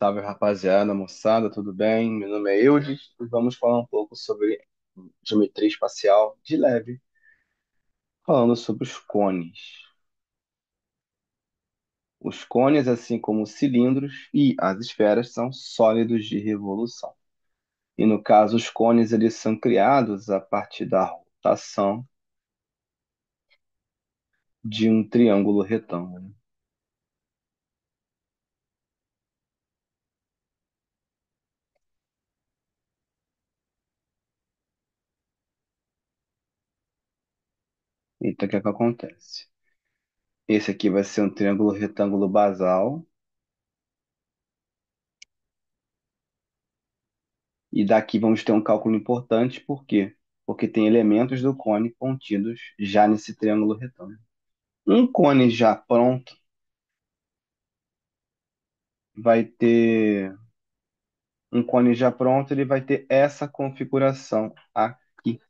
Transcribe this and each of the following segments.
Salve, rapaziada, moçada, tudo bem? Meu nome é Eudes e vamos falar um pouco sobre geometria espacial de leve, falando sobre os cones. Os cones, assim como os cilindros e as esferas, são sólidos de revolução. E no caso, os cones eles são criados a partir da rotação de um triângulo retângulo. Então, o que é que acontece? Esse aqui vai ser um triângulo retângulo basal. E daqui vamos ter um cálculo importante, por quê? Porque tem elementos do cone contidos já nesse triângulo retângulo. Um cone já pronto vai ter um cone já pronto, ele vai ter essa configuração aqui.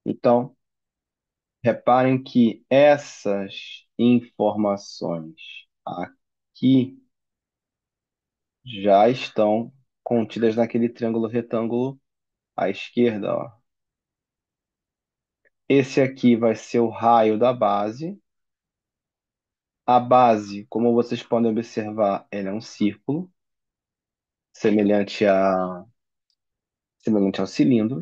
Então, reparem que essas informações aqui já estão contidas naquele triângulo retângulo à esquerda, ó. Esse aqui vai ser o raio da base. A base, como vocês podem observar, ela é um círculo, semelhante semelhante ao cilindro.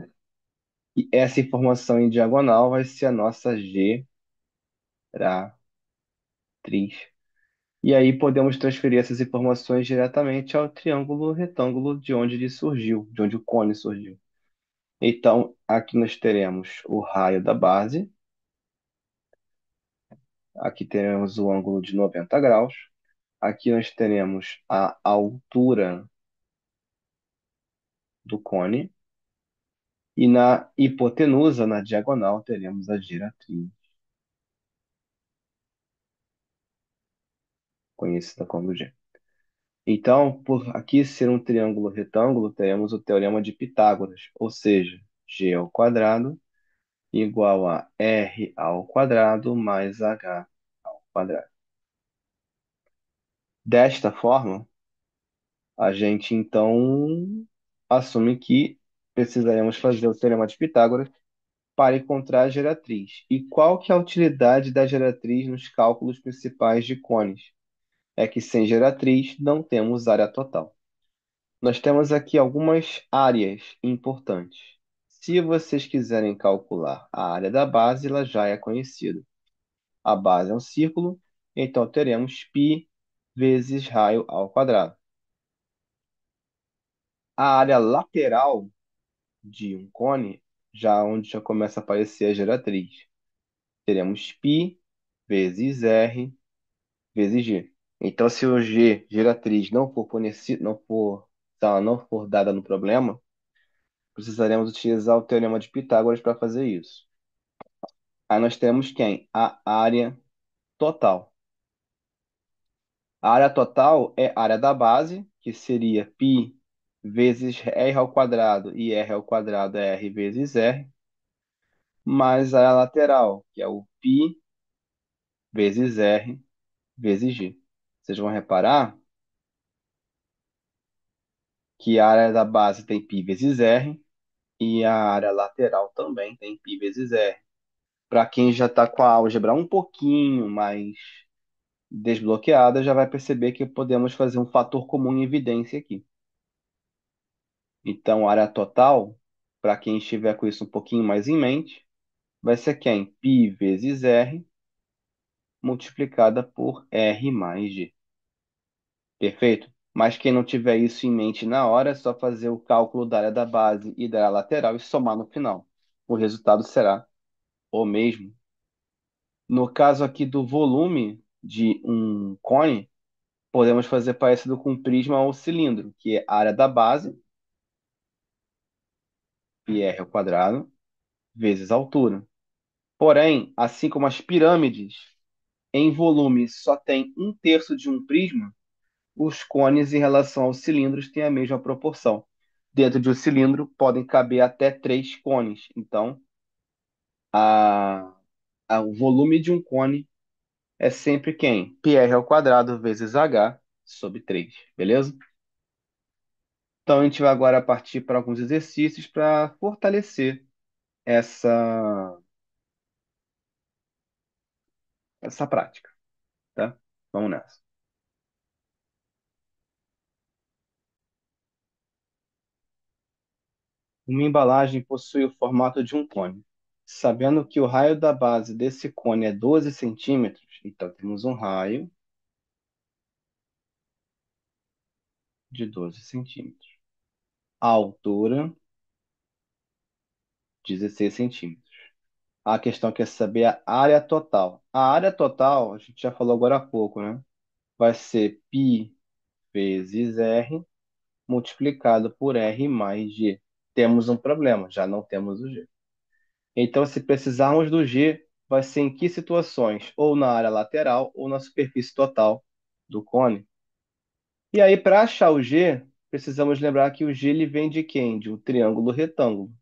E essa informação em diagonal vai ser a nossa geratriz. E aí podemos transferir essas informações diretamente ao triângulo retângulo de onde ele surgiu, de onde o cone surgiu. Então, aqui nós teremos o raio da base, aqui teremos o ângulo de 90 graus, aqui nós teremos a altura do cone, e na hipotenusa, na diagonal, teremos a giratriz, conhecida como G. Então, por aqui ser um triângulo retângulo, teremos o teorema de Pitágoras, ou seja, G ao quadrado igual a R ao quadrado mais H ao quadrado. Desta forma, a gente então assume que precisaremos fazer o teorema de Pitágoras para encontrar a geratriz. E qual que é a utilidade da geratriz nos cálculos principais de cones? É que sem geratriz não temos área total. Nós temos aqui algumas áreas importantes. Se vocês quiserem calcular a área da base, ela já é conhecida. A base é um círculo, então teremos π vezes raio ao quadrado. A área lateral de um cone, já onde já começa a aparecer a geratriz, teremos π vezes r vezes g. Então, se o g, geratriz, não for fornecido, não for, se ela não for dada no problema, precisaremos utilizar o teorema de Pitágoras para fazer isso. Aí nós temos quem? A área total. A área total é a área da base, que seria π vezes r ao quadrado, e r ao quadrado é r vezes r, mais a área lateral, que é o π vezes r vezes g. Vocês vão reparar que a área da base tem π vezes r, e a área lateral também tem π vezes r. Para quem já está com a álgebra um pouquinho mais desbloqueada, já vai perceber que podemos fazer um fator comum em evidência aqui. Então, a área total, para quem estiver com isso um pouquinho mais em mente, vai ser quem? π vezes r multiplicada por r mais g. Perfeito? Mas quem não tiver isso em mente na hora, é só fazer o cálculo da área da base e da área lateral e somar no final. O resultado será o mesmo. No caso aqui do volume de um cone, podemos fazer parecido com um prisma ou cilindro, que é a área da base, πr ao quadrado, vezes a altura. Porém, assim como as pirâmides em volume só tem um terço de um prisma, os cones em relação aos cilindros têm a mesma proporção. Dentro de um cilindro podem caber até três cones. Então, o volume de um cone é sempre quem? Πr ao quadrado vezes h sobre 3, beleza? Então a gente vai agora partir para alguns exercícios para fortalecer essa, essa prática, tá? Vamos nessa. Uma embalagem possui o formato de um cone. Sabendo que o raio da base desse cone é 12 centímetros, então temos um raio de 12 centímetros. A altura, 16 centímetros. A questão quer saber a área total. A área total, a gente já falou agora há pouco, né? Vai ser π vezes r multiplicado por r mais g. Temos um problema, já não temos o g. Então, se precisarmos do g, vai ser em que situações? Ou na área lateral ou na superfície total do cone. E aí, para achar o g, precisamos lembrar que o g ele vem de quem? De um triângulo retângulo.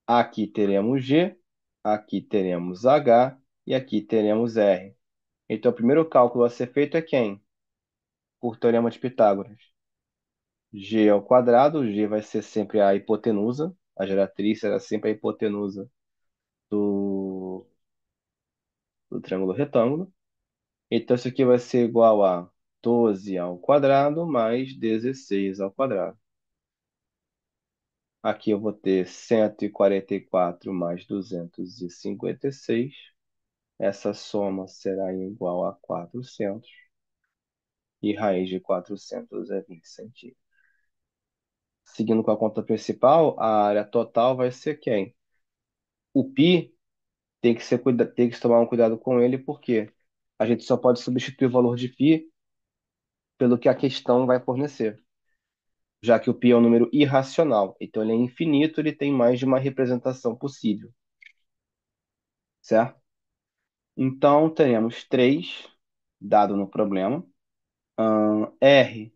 Aqui teremos g, aqui teremos h e aqui teremos r. Então, o primeiro cálculo a ser feito é quem? Por teorema de Pitágoras. G ao quadrado, G vai ser sempre a hipotenusa, a geratriz será sempre a hipotenusa do, do triângulo retângulo. Então, isso aqui vai ser igual a 12 ao quadrado mais 16 ao quadrado. Aqui eu vou ter 144 mais 256. Essa soma será igual a 400. E raiz de 400 é 20 centímetros. Seguindo com a conta principal, a área total vai ser quem? O π tem que tomar um cuidado com ele, porque a gente só pode substituir o valor de π pelo que a questão vai fornecer, já que o π é um número irracional, então ele é infinito, ele tem mais de uma representação possível, certo? Então, teremos 3 dado no problema, r,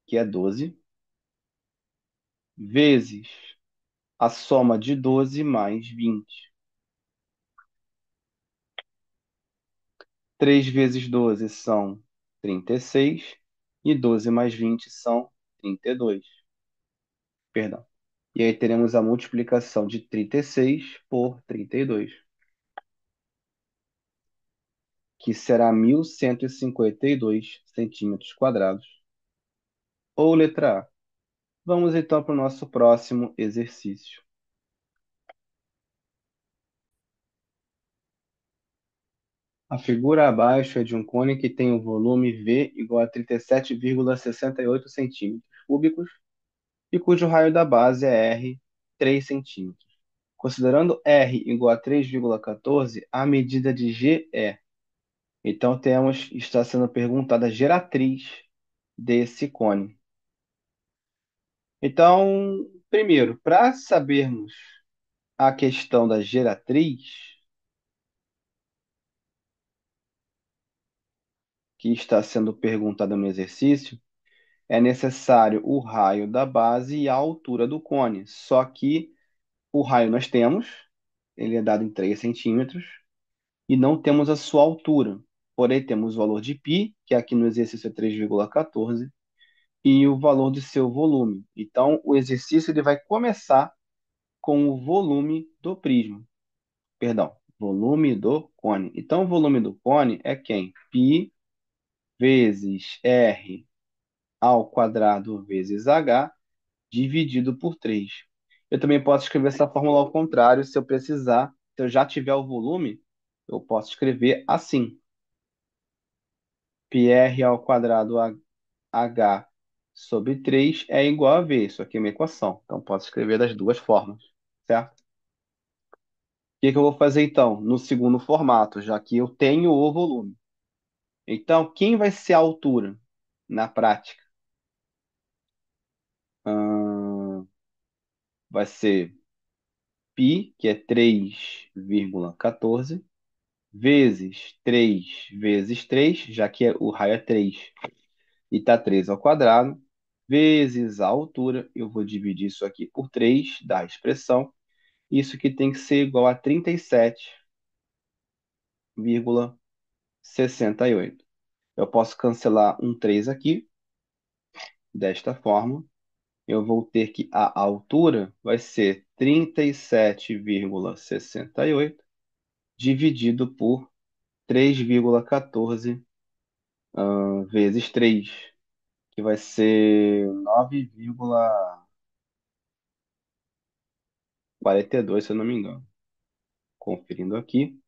que é 12, vezes a soma de 12 mais 20. 3 vezes 12 são 36 e 12 mais 20 são 32. Perdão. E aí teremos a multiplicação de 36 por 32, que será 1.152 centímetros quadrados. Ou letra A. Vamos então para o nosso próximo exercício. A figura abaixo é de um cone que tem o volume V igual a 37,68 centímetros cúbicos e cujo raio da base é R, 3 centímetros. Considerando R igual a 3,14, a medida de G é. Então, está sendo perguntada a geratriz desse cone. Então, primeiro, para sabermos a questão da geratriz, que está sendo perguntada no exercício, é necessário o raio da base e a altura do cone. Só que o raio nós temos, ele é dado em 3 centímetros, e não temos a sua altura. Porém, temos o valor de π, que aqui no exercício é 3,14, e o valor de seu volume. Então, o exercício ele vai começar com o volume do prisma. Perdão, volume do cone. Então, o volume do cone é quem? Π vezes R ao quadrado vezes H dividido por 3. Eu também posso escrever essa fórmula ao contrário, se eu precisar. Se eu já tiver o volume, eu posso escrever assim. πr ao quadrado H sobre 3 é igual a V. Isso aqui é uma equação. Então, posso escrever das duas formas, certo? O que que eu vou fazer então? No segundo formato, já que eu tenho o volume. Então, quem vai ser a altura na prática? Ahn, vai ser π, que é 3,14, vezes 3 vezes 3, já que o raio é 3 e está 3 ao quadrado, vezes a altura. Eu vou dividir isso aqui por 3, dá a expressão. Isso que tem que ser igual a 37,68. Eu posso cancelar um 3 aqui, desta forma. Eu vou ter que a altura vai ser 37,68 dividido por 3,14 vezes 3, que vai ser 9,42, se eu não me engano. Conferindo aqui,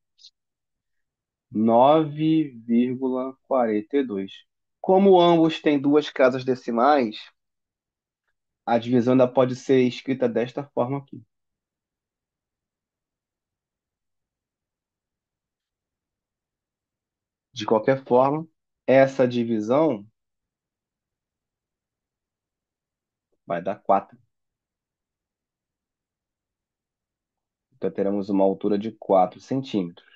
9,42. Como ambos têm duas casas decimais, a divisão ainda pode ser escrita desta forma aqui. De qualquer forma, essa divisão vai dar 4. Então teremos uma altura de 4 centímetros.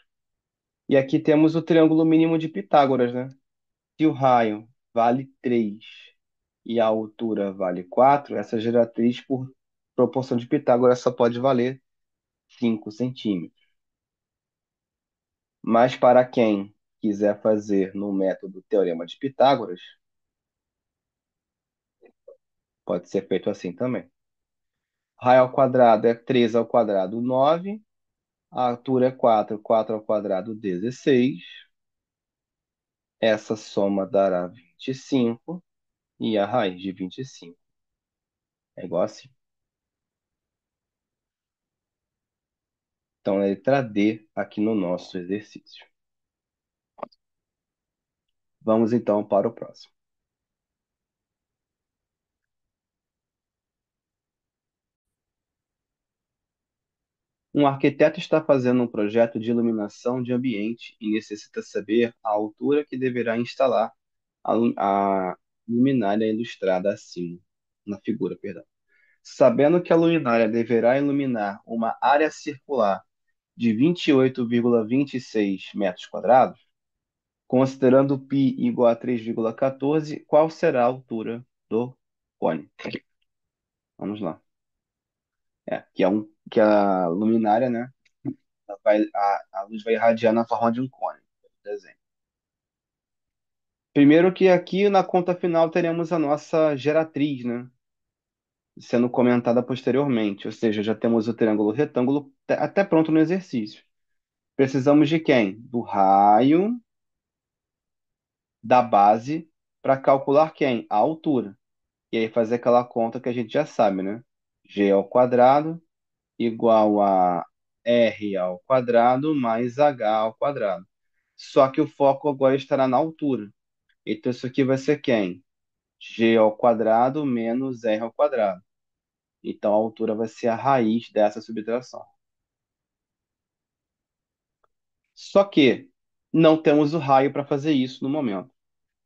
E aqui temos o triângulo mínimo de Pitágoras, né? Se o raio vale 3 e a altura vale 4, essa geratriz, por proporção de Pitágoras, só pode valer 5 centímetros. Mas para quem quiser fazer no método Teorema de Pitágoras, pode ser feito assim também. Raio ao quadrado é 3 ao quadrado, 9. A altura é 4, 4 ao quadrado, 16. Essa soma dará 25. E a raiz de 25 é igual assim. Então, letra D aqui no nosso exercício. Vamos então para o próximo. Um arquiteto está fazendo um projeto de iluminação de ambiente e necessita saber a altura que deverá instalar a luminária ilustrada acima, na figura, perdão. Sabendo que a luminária deverá iluminar uma área circular de 28,26 metros quadrados, considerando π igual a 3,14, qual será a altura do cone? Vamos lá. Que a luminária, né? A luz vai irradiar na forma de um cone. Desenho. Primeiro que aqui na conta final teremos a nossa geratriz, né? Sendo comentada posteriormente. Ou seja, já temos o triângulo retângulo até pronto no exercício. Precisamos de quem? Do raio da base para calcular quem? A altura. E aí fazer aquela conta que a gente já sabe, né? G ao quadrado igual a R ao quadrado mais H ao quadrado. Só que o foco agora estará na altura. Então isso aqui vai ser quem? G ao quadrado menos R ao quadrado. Então a altura vai ser a raiz dessa subtração. Só que não temos o raio para fazer isso no momento.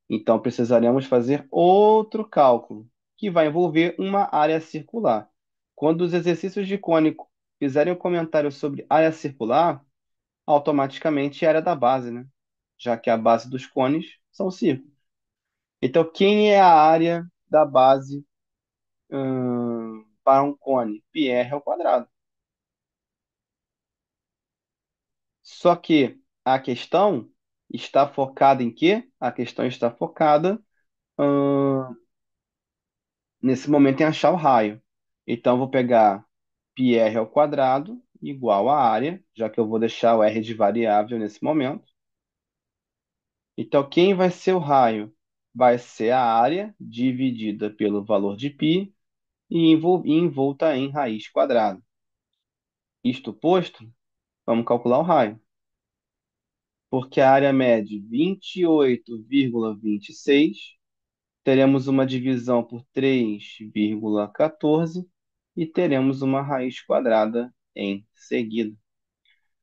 Então precisaremos fazer outro cálculo, que vai envolver uma área circular. Quando os exercícios de cônico fizerem um comentário sobre área circular, automaticamente é a área da base, né? Já que a base dos cones são círculos. Então, quem é a área da base para um cone? Πr ao quadrado. Só que a questão está focada em quê? A questão está focada hum, nesse momento em achar o raio. Então, eu vou pegar πr ao quadrado igual a área, já que eu vou deixar o r de variável nesse momento. Então, quem vai ser o raio? Vai ser a área dividida pelo valor de π e envolta em raiz quadrada. Isto posto, vamos calcular o raio. Porque a área mede 28,26, teremos uma divisão por 3,14 e teremos uma raiz quadrada em seguida.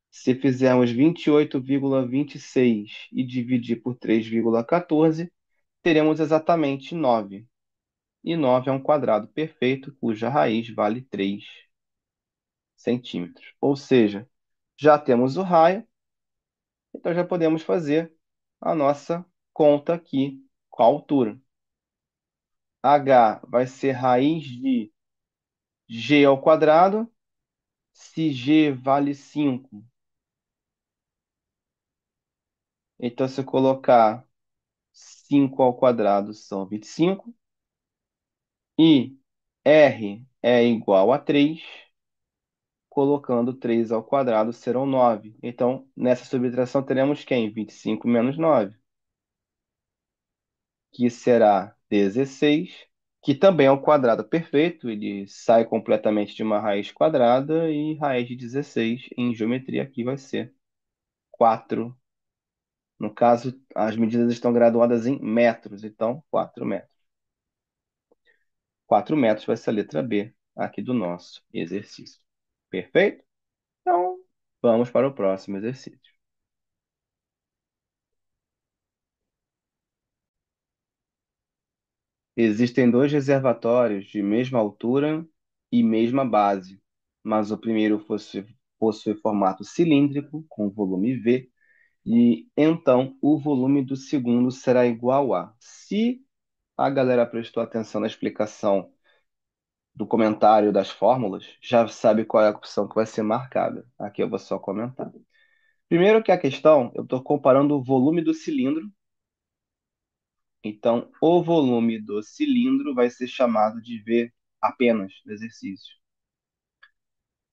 Se fizermos 28,26 e dividir por 3,14, teremos exatamente 9. E 9 é um quadrado perfeito cuja raiz vale 3 centímetros. Ou seja, já temos o raio, então já podemos fazer a nossa conta aqui com a altura. H vai ser raiz de g ao quadrado Se G vale 5, então se eu colocar 5 ao quadrado são 25 e R é igual a 3, colocando 3 ao quadrado serão 9. Então, nessa subtração teremos quem? 25 menos 9, que será 16, que também é um quadrado perfeito, ele sai completamente de uma raiz quadrada e raiz de 16 em geometria aqui vai ser 4. No caso, as medidas estão graduadas em metros, então 4 metros. 4 metros vai ser a letra B aqui do nosso exercício. Perfeito? Então, vamos para o próximo exercício. Existem dois reservatórios de mesma altura e mesma base, mas o primeiro possui formato cilíndrico com volume V, e então o volume do segundo será igual a. Se a galera prestou atenção na explicação do comentário das fórmulas, já sabe qual é a opção que vai ser marcada. Aqui eu vou só comentar. Primeiro que a questão, eu estou comparando o volume do cilindro. Então, o volume do cilindro vai ser chamado de V apenas no exercício.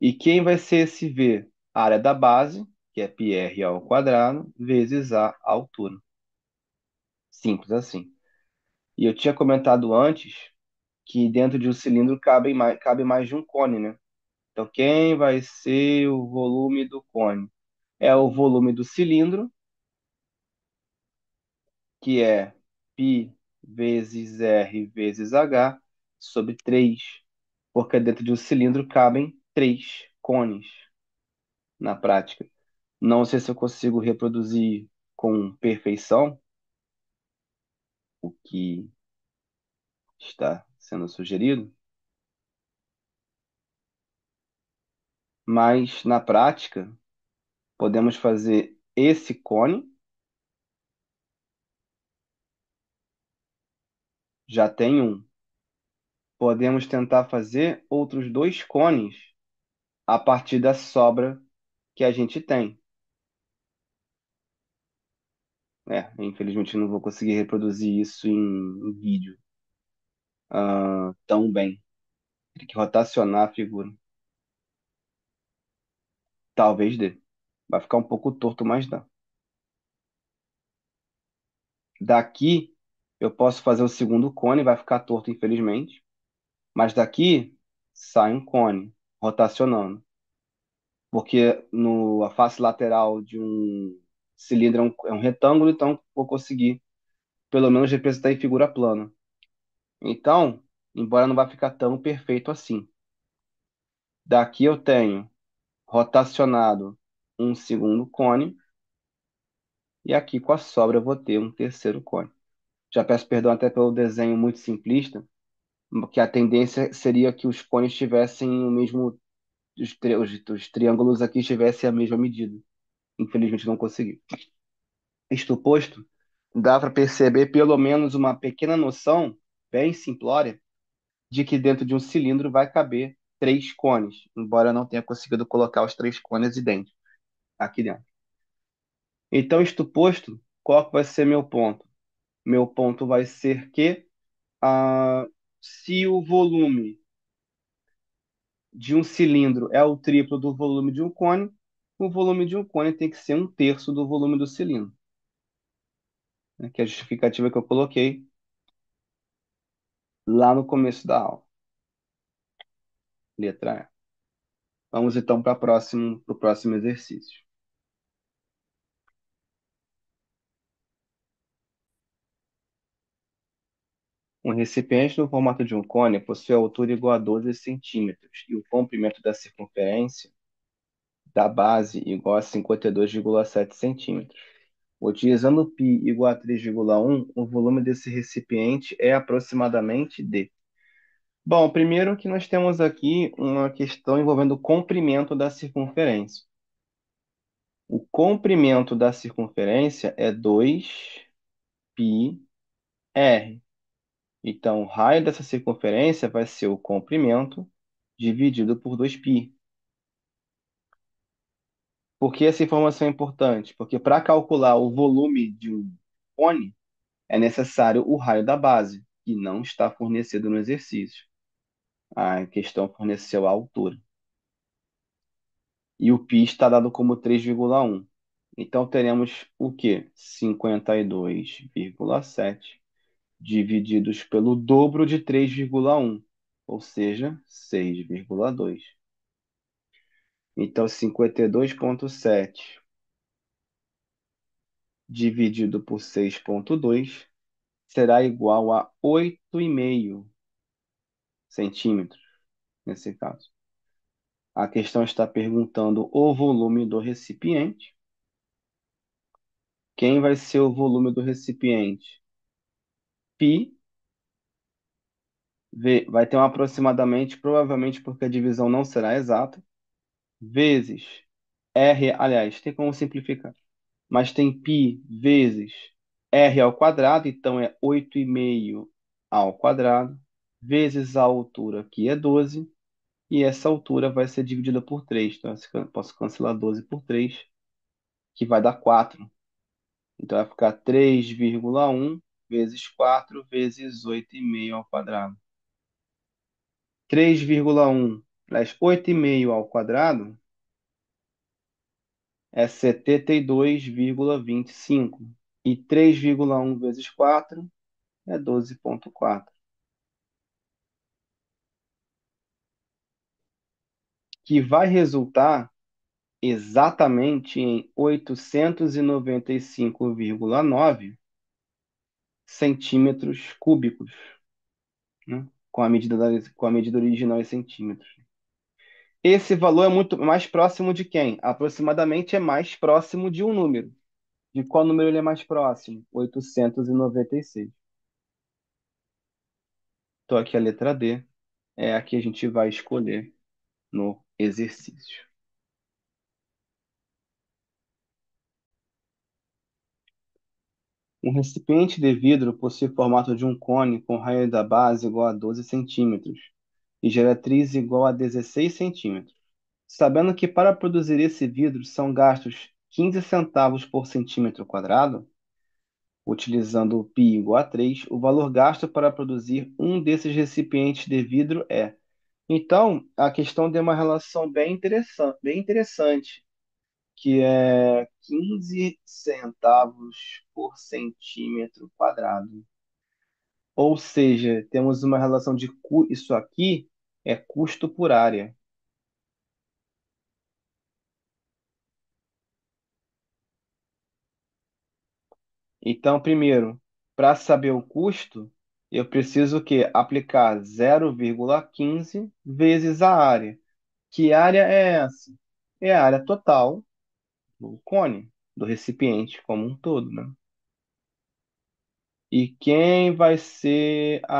E quem vai ser esse V? A área da base, que é πr ao quadrado, vezes a altura. Simples assim. E eu tinha comentado antes que dentro de um cilindro cabe mais de um cone, né? Então, quem vai ser o volume do cone? É o volume do cilindro, que é π vezes r vezes h sobre 3, porque dentro de um cilindro cabem 3 cones na prática. Não sei se eu consigo reproduzir com perfeição o que está sendo sugerido, mas na prática podemos fazer esse cone, já tem um. Podemos tentar fazer outros dois cones a partir da sobra que a gente tem. Infelizmente eu não vou conseguir reproduzir isso em vídeo tão bem. Tem que rotacionar a figura. Talvez dê. Vai ficar um pouco torto, mas dá. Daqui eu posso fazer o segundo cone, vai ficar torto, infelizmente. Mas daqui sai um cone rotacionando. Porque a face lateral de um cilindro é um retângulo, então vou conseguir pelo menos representar em figura plana. Então, embora não vá ficar tão perfeito assim. Daqui eu tenho rotacionado um segundo cone, e aqui com a sobra eu vou ter um terceiro cone. Já peço perdão até pelo desenho muito simplista, que a tendência seria que os cones tivessem o mesmo, os triângulos aqui tivessem a mesma medida. Infelizmente não consegui. Isto posto, dá para perceber pelo menos uma pequena noção, bem simplória, de que dentro de um cilindro vai caber 3 cones, embora eu não tenha conseguido colocar os 3 cones idênticos aqui dentro. Então, isto posto, qual que vai ser meu ponto? Meu ponto vai ser que se o volume de um cilindro é o triplo do volume de um cone, o volume de um cone tem que ser um terço do volume do cilindro, né, que é a justificativa que eu coloquei lá no começo da aula. Letra A. Vamos então para o próximo exercício. Um recipiente no formato de um cone possui a altura igual a 12 centímetros e o comprimento da circunferência da base igual a 52,7 centímetros. Utilizando π igual a 3,1, o volume desse recipiente é aproximadamente d. Bom, primeiro que nós temos aqui uma questão envolvendo o comprimento da circunferência. O comprimento da circunferência é 2πr. Então, o raio dessa circunferência vai ser o comprimento dividido por 2π. Por que essa informação é importante? Porque para calcular o volume de um cone, é necessário o raio da base, que não está fornecido no exercício. A questão forneceu a altura. E o π está dado como 3,1. Então teremos o quê? 52,7 divididos pelo dobro de 3,1, ou seja, 6,2. Então 52,7 dividido por 6,2 será igual a 8,5 centímetros, nesse caso. A questão está perguntando o volume do recipiente. Quem vai ser o volume do recipiente? Π vai ter um aproximadamente, provavelmente porque a divisão não será exata, vezes R, aliás, tem como simplificar, mas tem π vezes R ao quadrado, então é 8,5 ao quadrado, vezes a altura, que é 12, e essa altura vai ser dividida por 3. Então, eu posso cancelar 12 por 3, que vai dar 4. Então, vai ficar 3,1 vezes 4 vezes 8,5 ao quadrado. 3,1, aliás, 8,5 ao quadrado é 72,25. E 3,1 vezes 4 é 12,4. Que vai resultar exatamente em 895,9 centímetros cúbicos, né? Com a medida original em centímetros. Esse valor é muito mais próximo de quem? Aproximadamente é mais próximo de um número. De qual número ele é mais próximo? 896. Então aqui a letra D é a que a gente vai escolher no exercício. Um recipiente de vidro possui o formato de um cone com raio da base igual a 12 centímetros e geratriz igual a 16 centímetros. Sabendo que para produzir esse vidro são gastos 15 centavos por centímetro quadrado, utilizando o π igual a 3, o valor gasto para produzir um desses recipientes de vidro é. Então, a questão tem uma relação bem interessante, que é 15 centavos por centímetro quadrado. Ou seja, temos uma relação de isso aqui é custo por área. Então, primeiro, para saber o custo, eu preciso o quê? Aplicar 0,15 vezes a área. Que área é essa? É a área total do cone, do recipiente como um todo, né? E quem vai ser a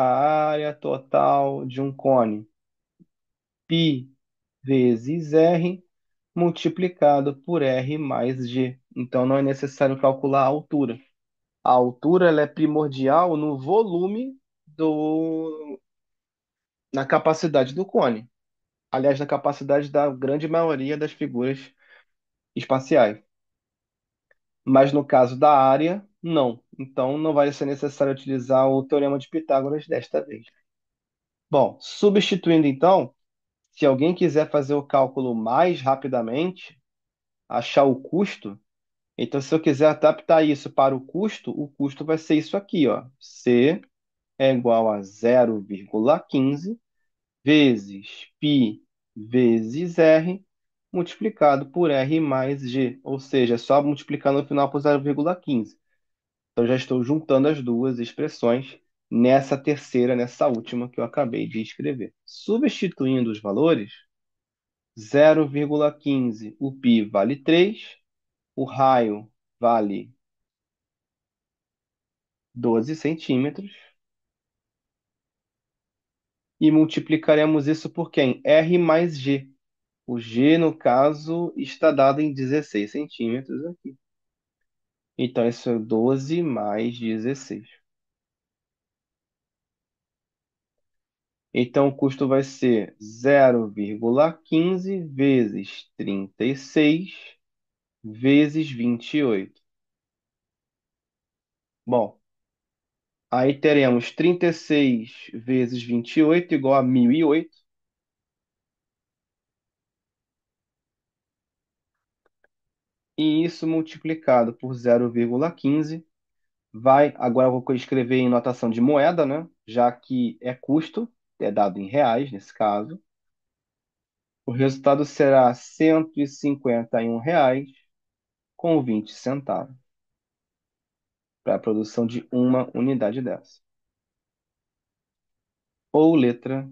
área total de um cone? Π vezes R multiplicado por R mais G. Então não é necessário calcular a altura. A altura ela é primordial no volume na capacidade do cone. Aliás, na capacidade da grande maioria das figuras espaciais. Mas no caso da área, não. Então não vai ser necessário utilizar o teorema de Pitágoras desta vez. Bom, substituindo então, se alguém quiser fazer o cálculo mais rapidamente, achar o custo, então se eu quiser adaptar isso para o custo vai ser isso aqui, ó. C é igual a 0,15 vezes π vezes R multiplicado por R mais G, ou seja, é só multiplicar no final por 0,15. Então já estou juntando as duas expressões nessa terceira, nessa última que eu acabei de escrever. Substituindo os valores, 0,15, o π vale 3, o raio vale 12 centímetros, e multiplicaremos isso por quem? R mais G. O G, no caso, está dado em 16 centímetros aqui. Então, isso é 12 mais 16. Então, o custo vai ser 0,15 vezes 36 vezes 28. Bom, aí teremos 36 vezes 28 igual a 1008. E isso multiplicado por 0,15 vai. Agora eu vou escrever em notação de moeda, né? Já que é custo, é dado em reais nesse caso. O resultado será R$ 151 com 20 centavos para a produção de uma unidade dessa. Ou letra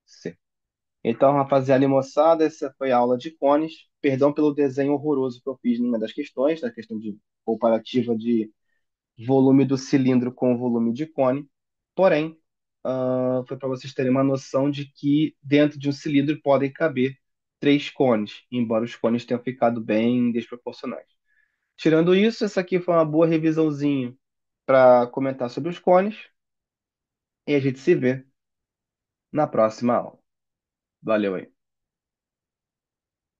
C. Então, rapaziada e moçada, essa foi a aula de cones. Perdão pelo desenho horroroso que eu fiz numa das questões, da questão de comparativa de volume do cilindro com o volume de cone. Porém, foi para vocês terem uma noção de que dentro de um cilindro podem caber três cones, embora os cones tenham ficado bem desproporcionais. Tirando isso, essa aqui foi uma boa revisãozinha para comentar sobre os cones e a gente se vê na próxima aula. Valeu aí.